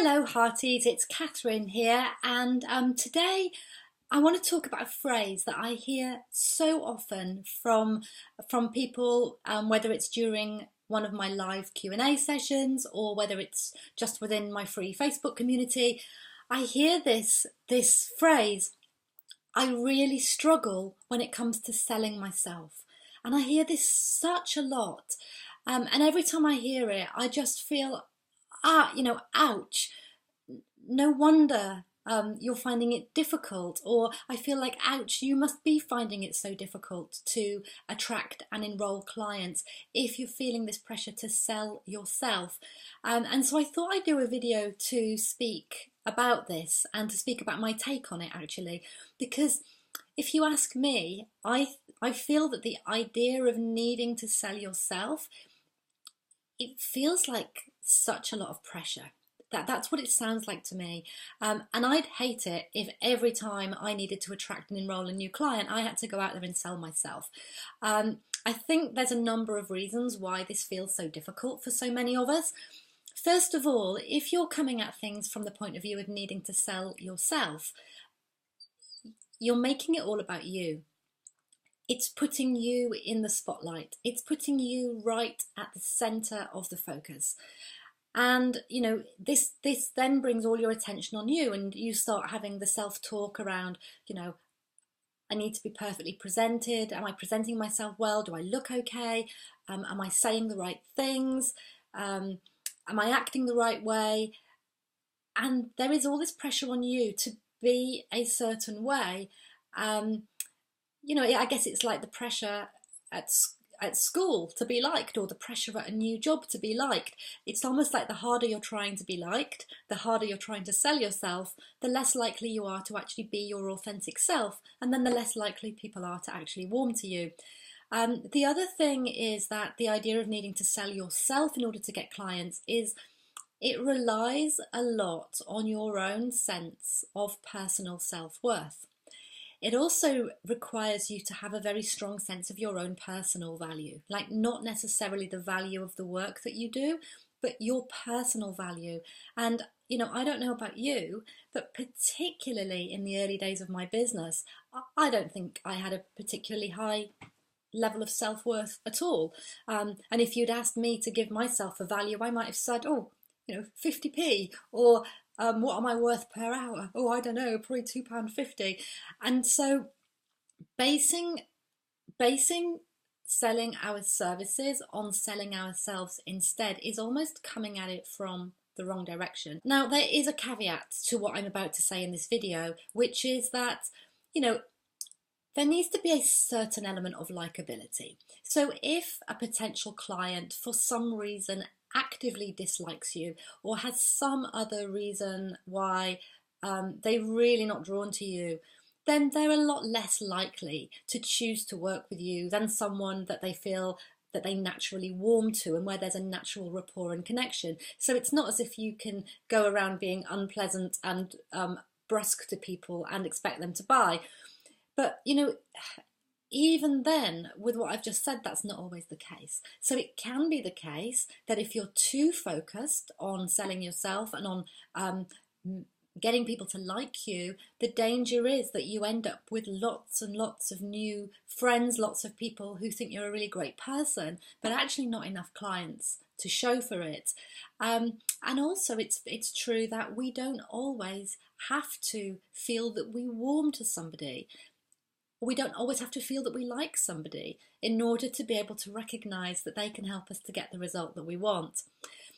Hello Hearties, it's Catherine here, and today I want to talk about a phrase that I hear so often from people, whether it's during one of my live Q&A sessions or whether it's just within my free Facebook community. I hear this phrase, I really struggle when it comes to selling myself. And I hear this such a lot. And every time I hear it, I just feel, ouch. No wonder you're finding it difficult. Or I feel like, ouch, you must be finding it so difficult to attract and enroll clients if you're feeling this pressure to sell yourself. And so I thought I'd do a video to speak about this and to speak about my take on it, actually, because if you ask me, I feel that the idea of needing to sell yourself, it feels like such a lot of pressure. That's what it sounds like to me. And I'd hate it if every time I needed to attract and enroll a new client, I had to go out there and sell myself. I think there's a number of reasons why this feels so difficult for so many of us. First of all, if you're coming at things from the point of view of needing to sell yourself, you're making it all about you. It's putting you in the spotlight. It's putting you right at the center of the focus. And, this then brings all your attention on you, and you start having the self-talk around, I need to be perfectly presented. Am I presenting myself well? Do I look okay? Am I saying the right things? Am I acting the right way? And there is all this pressure on you to be a certain way. I guess it's like the pressure at school to be liked, or the pressure at a new job to be liked. It's almost like the harder you're trying to be liked, the harder you're trying to sell yourself, the less likely you are to actually be your authentic self, and then the less likely people are to actually warm to you. The other thing is that the idea of needing to sell yourself in order to get clients it relies a lot on your own sense of personal self-worth. It also requires you to have a very strong sense of your own personal value, like not necessarily the value of the work that you do, but your personal value. And, I don't know about you, but particularly in the early days of my business, I don't think I had a particularly high level of self-worth at all. And if you'd asked me to give myself a value, I might have said, 50p, or what am I worth per hour? Oh, I don't know, probably £2.50. And so basing selling our services on selling ourselves instead is almost coming at it from the wrong direction. Now, there is a caveat to what I'm about to say in this video, which is that, there needs to be a certain element of likability. So if a potential client, for some reason, actively dislikes you, or has some other reason why they're really not drawn to you, then they're a lot less likely to choose to work with you than someone that they feel that they naturally warm to and where there's a natural rapport and connection. So it's not as if you can go around being unpleasant and brusque to people and expect them to buy. But, even then, with what I've just said, that's not always the case. So it can be the case that if you're too focused on selling yourself and on getting people to like you, the danger is that you end up with lots and lots of new friends, lots of people who think you're a really great person, but actually not enough clients to show for it. And also it's true that we don't always have to feel that we warm to somebody. We don't always have to feel that we like somebody in order to be able to recognise that they can help us to get the result that we want.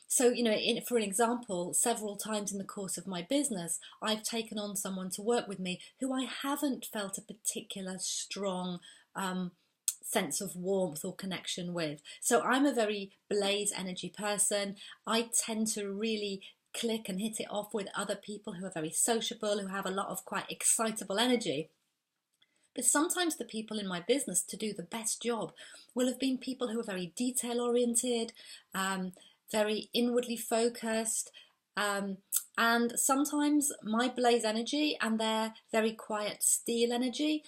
So, for an example, several times in the course of my business, I've taken on someone to work with me who I haven't felt a particular strong sense of warmth or connection with. So I'm a very blaze energy person. I tend to really click and hit it off with other people who are very sociable, who have a lot of quite excitable energy. But sometimes the people in my business to do the best job will have been people who are very detail oriented, very inwardly focused, and sometimes my blaze energy and their very quiet steel energy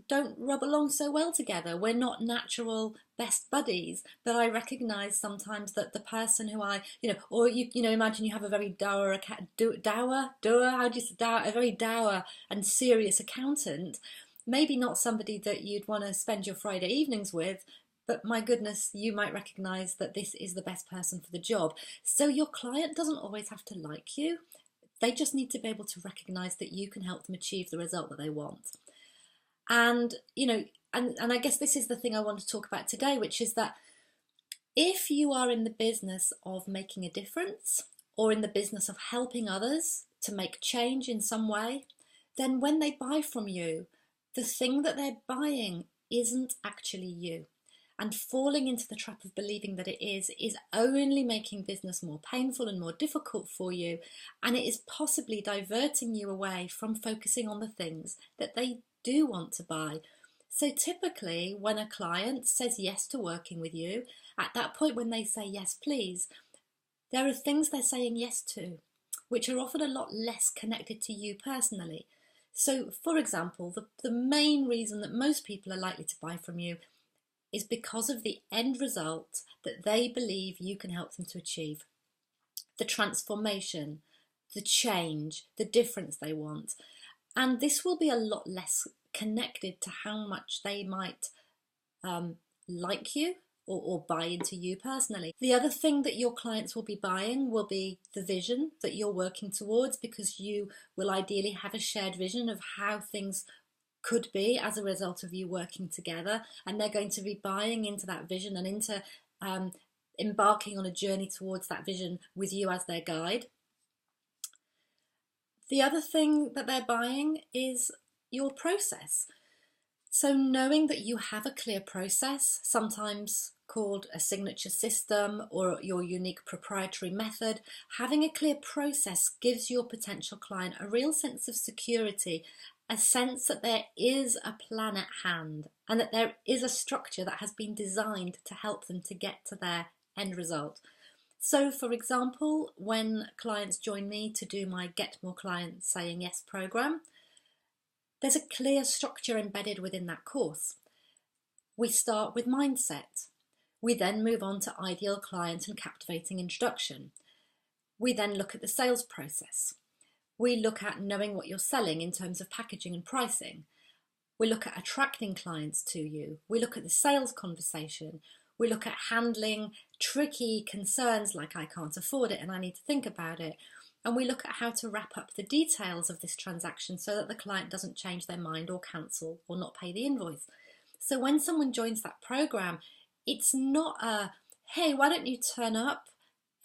don't rub along so well together. We're not natural best buddies, but I recognize sometimes that the person who or imagine you have a very dour, how do you say dour, a very dour and serious accountant, maybe not somebody that you'd want to spend your Friday evenings with, but my goodness, you might recognize that this is the best person for the job. So your client doesn't always have to like you. They just need to be able to recognize that you can help them achieve the result that they want. And, and I guess this is the thing I want to talk about today, which is that if you are in the business of making a difference or in the business of helping others to make change in some way, then when they buy from you, the thing that they're buying isn't actually you. And falling into the trap of believing that it is only making business more painful and more difficult for you. And it is possibly diverting you away from focusing on the things that they do want to buy. So typically when a client says yes to working with you, at that point when they say yes please, there are things they're saying yes to, which are often a lot less connected to you personally. So for example, the main reason that most people are likely to buy from you is because of the end result that they believe you can help them to achieve. The transformation, the change, the difference they want. And this will be a lot less connected to how much they might like you or buy into you personally. The other thing that your clients will be buying will be the vision that you're working towards, because you will ideally have a shared vision of how things could be as a result of you working together, and they're going to be buying into that vision and into embarking on a journey towards that vision with you as their guide. The other thing that they're buying is your process. So knowing that you have a clear process, sometimes called a signature system or your unique proprietary method, having a clear process gives your potential client a real sense of security, a sense that there is a plan at hand and that there is a structure that has been designed to help them to get to their end result. So for example, when clients join me to do my Get More Clients Saying Yes program, there's a clear structure embedded within that course. We start with mindset. We then move on to ideal client and captivating introduction. We then look at the sales process. We look at knowing what you're selling in terms of packaging and pricing. We look at attracting clients to you. We look at the sales conversation. We look at handling tricky concerns like I can't afford it and I need to think about it. And we look at how to wrap up the details of this transaction so that the client doesn't change their mind or cancel or not pay the invoice. So when someone joins that program, it's not a, hey, why don't you turn up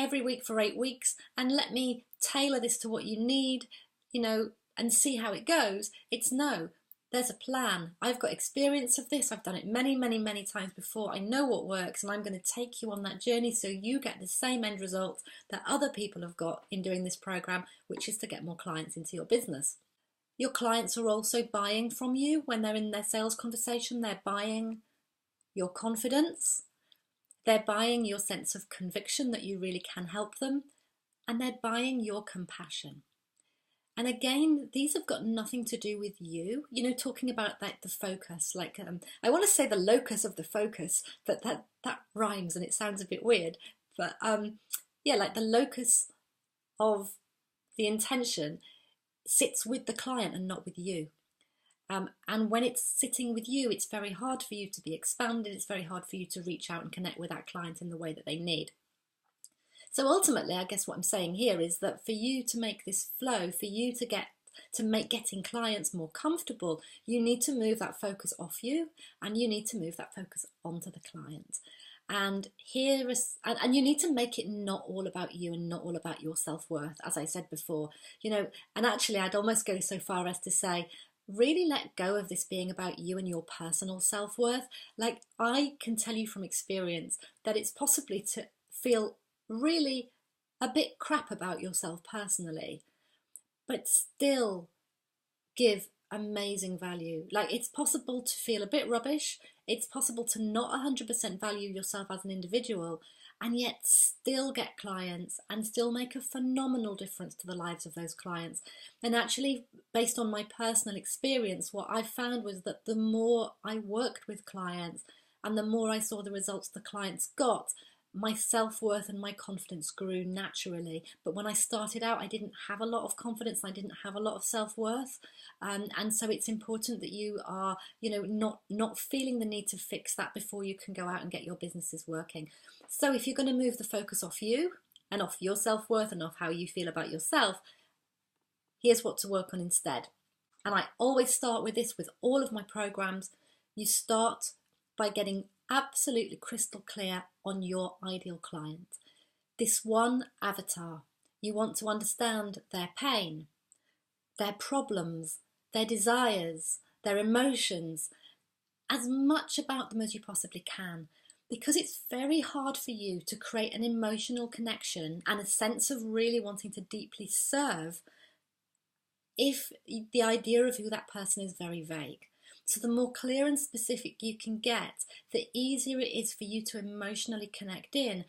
every week for 8 weeks and let me tailor this to what you need, and see how it goes. It's no, there's a plan. I've got experience of this. I've done it many, many, many times before. I know what works, and I'm going to take you on that journey so you get the same end result that other people have got in doing this program, which is to get more clients into your business. Your clients are also buying from you when they're in their sales conversation. They're buying your confidence. They're buying your sense of conviction that you really can help them, and they're buying your compassion. And again, these have got nothing to do with you. Talking about the focus, I want to say the locus of the focus, but that rhymes and it sounds a bit weird. But the locus of the intention sits with the client and not with you. And when it's sitting with you, it's very hard for you to be expanded. It's very hard for you to reach out and connect with that client in the way that they need. So ultimately, I guess what I'm saying here is that for you to make this flow, for you to make getting clients more comfortable, you need to move that focus off you and you need to move that focus onto the client. And and you need to make it not all about you and not all about your self-worth, as I said before. And actually I'd almost go so far as to say, really let go of this being about you and your personal self-worth. Like, I can tell you from experience that it's possibly to feel really a bit crap about yourself personally, but still give amazing value. Like, it's possible to feel a bit rubbish. It's possible to not 100% value yourself as an individual and yet still get clients and still make a phenomenal difference to the lives of those clients. And actually, based on my personal experience, what I found was that the more I worked with clients and the more I saw the results the clients got, my self-worth and my confidence grew naturally. But when I started out, I didn't have a lot of confidence, I didn't have a lot of self-worth, and so it's important that you are, not feeling the need to fix that before you can go out and get your businesses working. So if you're going to move the focus off you and off your self-worth and off how you feel about yourself, here's what to work on instead. And I always start with this with all of my programs. You start by getting absolutely crystal clear on your ideal client. This one avatar. You want to understand their pain, their problems, their desires, their emotions, as much about them as you possibly can, because it's very hard for you to create an emotional connection and a sense of really wanting to deeply serve if the idea of who that person is very vague. So the more clear and specific you can get, the easier it is for you to emotionally connect in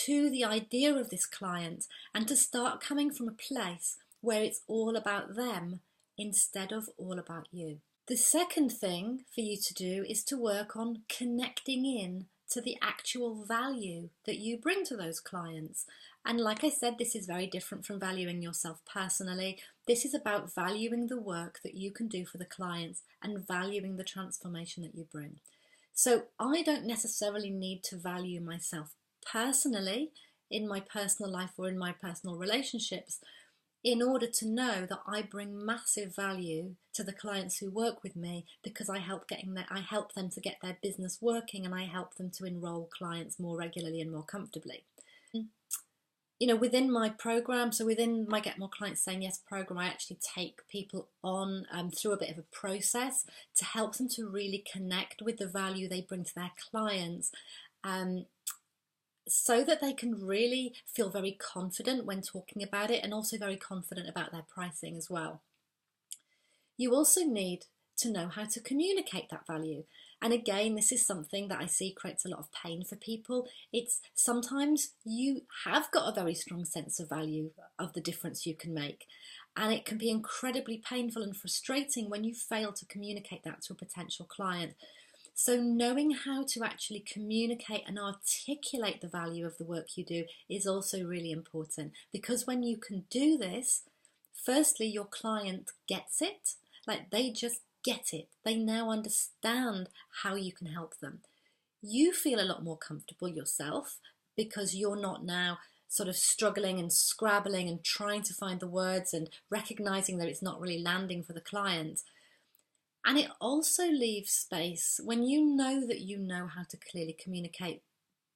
to the idea of this client and to start coming from a place where it's all about them instead of all about you. The second thing for you to do is to work on connecting in to the actual value that you bring to those clients. And like I said, this is very different from valuing yourself personally. This is about valuing the work that you can do for the clients and valuing the transformation that you bring. So I don't necessarily need to value myself personally in my personal life or in my personal relationships in order to know that I bring massive value to the clients who work with me, because I help them to get their business working, and I help them to enroll clients more regularly and more comfortably. Within my program, so within my Get More Clients Saying Yes program, I actually take people on through a bit of a process to help them to really connect with the value they bring to their clients, so that they can really feel very confident when talking about it, and also very confident about their pricing as well. You also need to know how to communicate that value. And again, this is something that I see creates a lot of pain for people. It's sometimes you have got a very strong sense of value of the difference you can make. And it can be incredibly painful and frustrating when you fail to communicate that to a potential client. So knowing how to actually communicate and articulate the value of the work you do is also really important, because when you can do this, firstly, your client gets it, like they just get it. They now understand how you can help them. You feel a lot more comfortable yourself because you're not now sort of struggling and scrabbling and trying to find the words and recognizing that it's not really landing for the client. And it also leaves space when you know that you know how to clearly communicate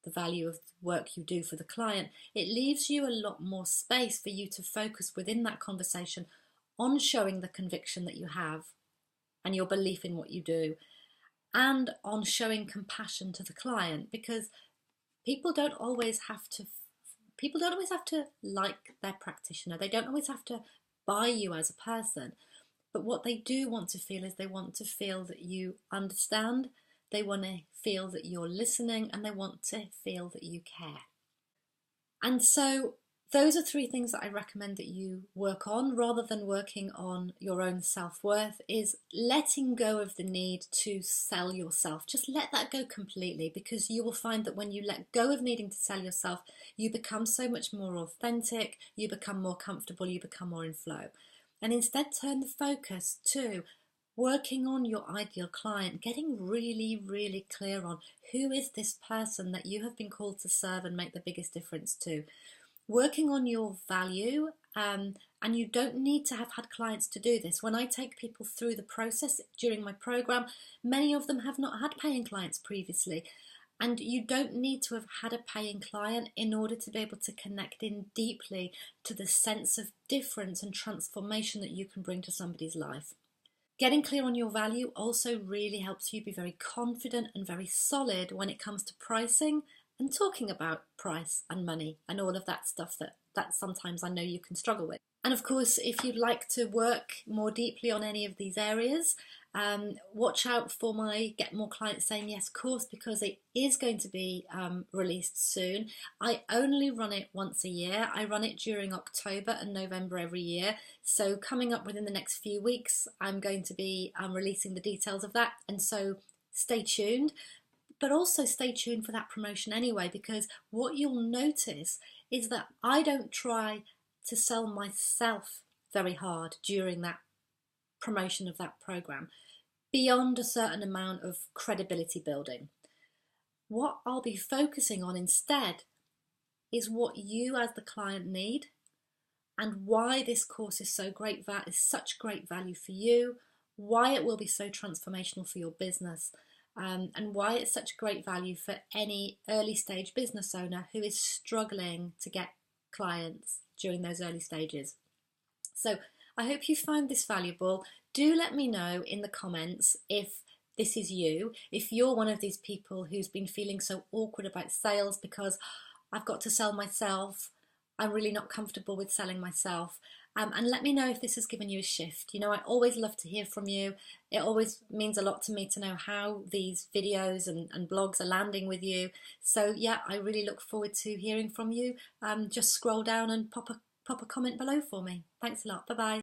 the value of the work you do for the client. It leaves you a lot more space for you to focus within that conversation on showing the conviction that you have and your belief in what you do, and on showing compassion to the client, because people don't always have to like their practitioner. They don't always have to buy you as a person. But what they do want to feel is they want to feel that you understand, they want to feel that you're listening, and they want to feel that you care. And so those are 3 things that I recommend that you work on rather than working on your own self-worth, is letting go of the need to sell yourself. Just let that go completely, because you will find that when you let go of needing to sell yourself, you become so much more authentic, you become more comfortable, you become more in flow. And instead turn the focus to working on your ideal client, getting really, really clear on who is this person that you have been called to serve and make the biggest difference to. Working on your value, and you don't need to have had clients to do this. When I take people through the process during my program, many of them have not had paying clients previously. And you don't need to have had a paying client in order to be able to connect in deeply to the sense of difference and transformation that you can bring to somebody's life. Getting clear on your value also really helps you be very confident and very solid when it comes to pricing and talking about price and money and all of that stuff that that sometimes I know you can struggle with. And of course, if you'd like to work more deeply on any of these areas, watch out for my Get More Clients Saying Yes course, because it is going to be released soon. I only run it once a year. I run it during October and November every year. So coming up within the next few weeks, I'm going to be releasing the details of that. And so stay tuned, but also stay tuned for that promotion anyway, because what you'll notice is that I don't try to sell myself very hard during that promotion of that program, beyond a certain amount of credibility building. What I'll be focusing on instead is what you as the client need, and why this course is such great value for you, why it will be so transformational for your business, and why it's such great value for any early stage business owner who is struggling to get clients during those early stages. So I hope you found this valuable. Do let me know in the comments if this is you, if you're one of these people who's been feeling so awkward about sales because I've got to sell myself, I'm really not comfortable with selling myself. And let me know if this has given you a shift. You know, I always love to hear from you. It always means a lot to me to know how these videos and blogs are landing with you. So yeah, I really look forward to hearing from you. Just scroll down and pop a comment below for me. Thanks a lot. Bye-bye.